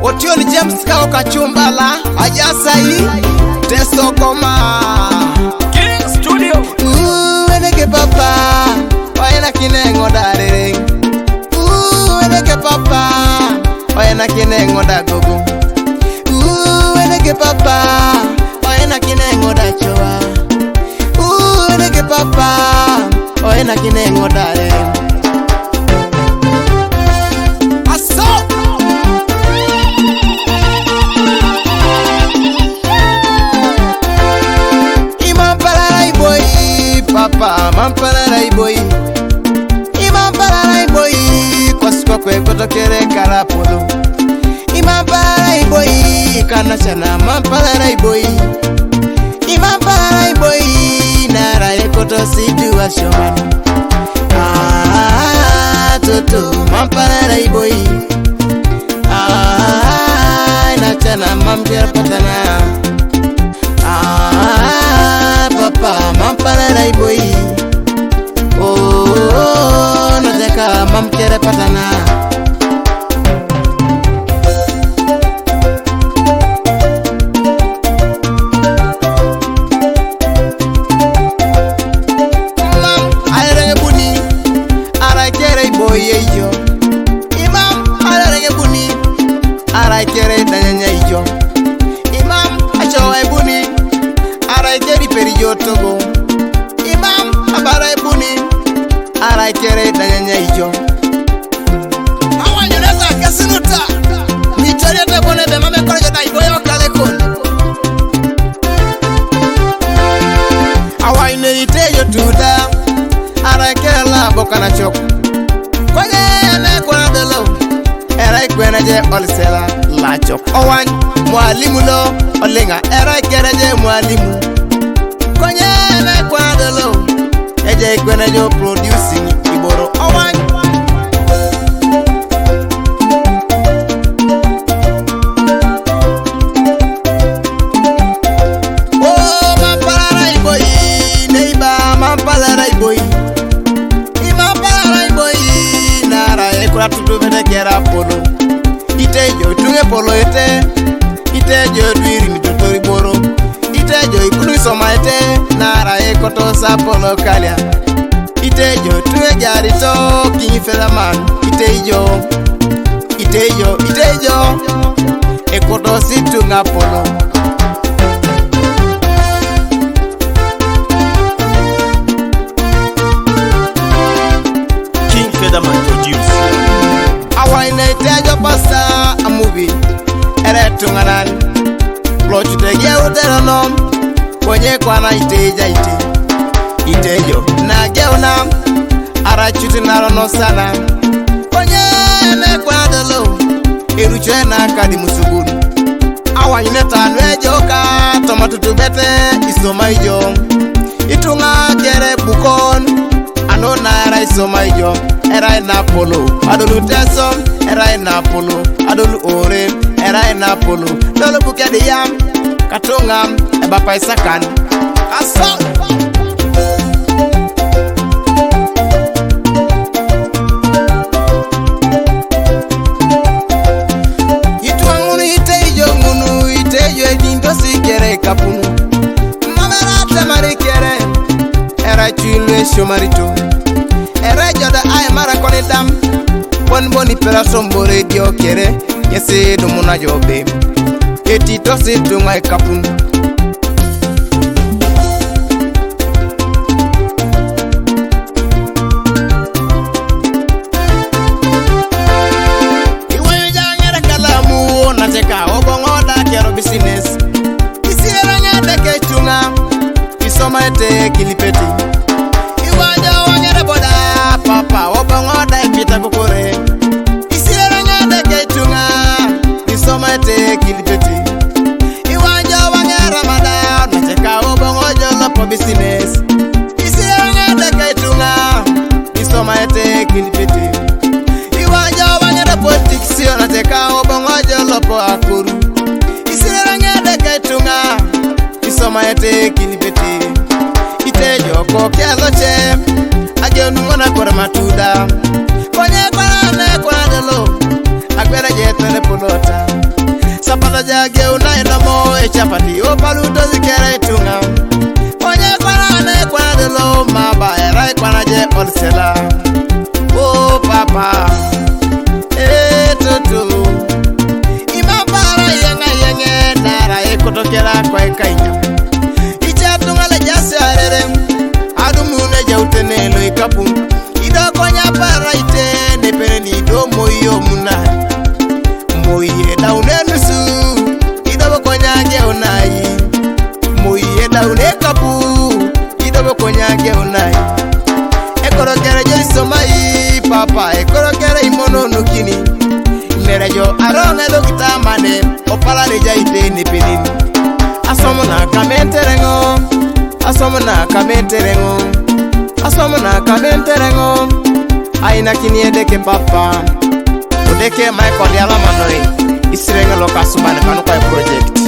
Otioni James kao kachumbala ajasai teso koma King Studio. Eneke papa Oena kinengo darere Eneke papa Oena kinengo da gogo Eneke papa Oena kinengo da choa Eneke papa Oena kinengo darere Papa, mampalarai boy. Imampalarai boy. Kwa sipa kwe kotokere karapolo. Imampalarai boy. Kanachana mampalarai boy. Imampalarai boy. Nara ekoto sidu wa shomani. Toto mampalarai boy. Nachana mampira patana. Papa mampalarai boy. Oh, nataka mamkere patana. Imam alerenge buni arakere boy yejo. Imam alerenge buni arakere danyanya yejo. Imam achowe buni arakere perijo togo. Imam abarai buni arakere danyanya ijo. Awa nyoneza kasinuta Nitoria tebone de mame korejo da iboyo kalekon. Awa ine itejo tuda arakere la bokana chok. Kwenye eme kwa delo Erai kweneje olisela la chok. Owan mwalimu lo olinga arakere je mwalimu. Kwenye eme kwa delo Eje kwenejo producing iboro owan. Oh mampalarai boy. Neiba mampalarai boy. Imampalarai boy. Nara ekura tutu vede kera polo. Itejo tunge polo ete. Itejo duiri mitotori boro. Itejo ikunu isoma ete. Nara ekoto sa polo kalia. Itejo tuwe jari to King Featherman. Itejo ekoto situ nga polo. King Featherman produce. Awa ina itejo pasa a movie ere tunganan Plochu tege uteronom Kwenye kwa na iteja Itejo na geuna arachuti narono sana. Kwenye mekwa delo Eruchwe na kadi musugunu. Awa ineta nwejoka Tomatutu bete isoma ijo. Itunga kere bukon Anona era isoma ijo. Era na polo Adolu teso Era na polo Adolu ore Era na polo Dolo buke di yam Katunga Eba paisakan Aso kapunu mamera temari kere era chilwe shomarito era joda ay mara konidam bon boni pera sombore dio kere yese dumuna jobe eti tosi tungai kapunu iwe jangere kalamu nateka obongoda kero business Isoma ete kilipeti. Iwaja wanyere boda Papa wabongoda epita kukure. Isire nyade kechunga Isoma ete kilipeti. Iwaja wanyere mada Nacheka wabongoja lopo business. Isire nyade kechunga Isoma ete kilipeti. Iwaja wanyere politics Nacheka wabongoja lopo akuru. Isire nyade kechunga Isoma ete kilipeti. Itejo koke aloche Agenu ngona kora matuda Kwenye kwa ne kwa delo Agbera jetele polota chapati o paluto zikere tunga onye kwana ne kwana de lo maba era kwana je olsela o papa tutu ima para yenge dara ekotokera kwa kainya icha tunga le jase arere adumune jautene lo ikapu idokonya para ite ne pere ni do moyo muna moye daunenusu idokonya ge onai moye daune kapu idokonya ge onai ekorokere je somai papa ekorokere imono nukini merejo aronga dokita mane opala le jaite ne pelin asomona kamenterengo asomona kamenterengo asomona kamenterengo aina kiniede ke papa odeke mai ko diala manoi isirenga lokasubane kanu kwa project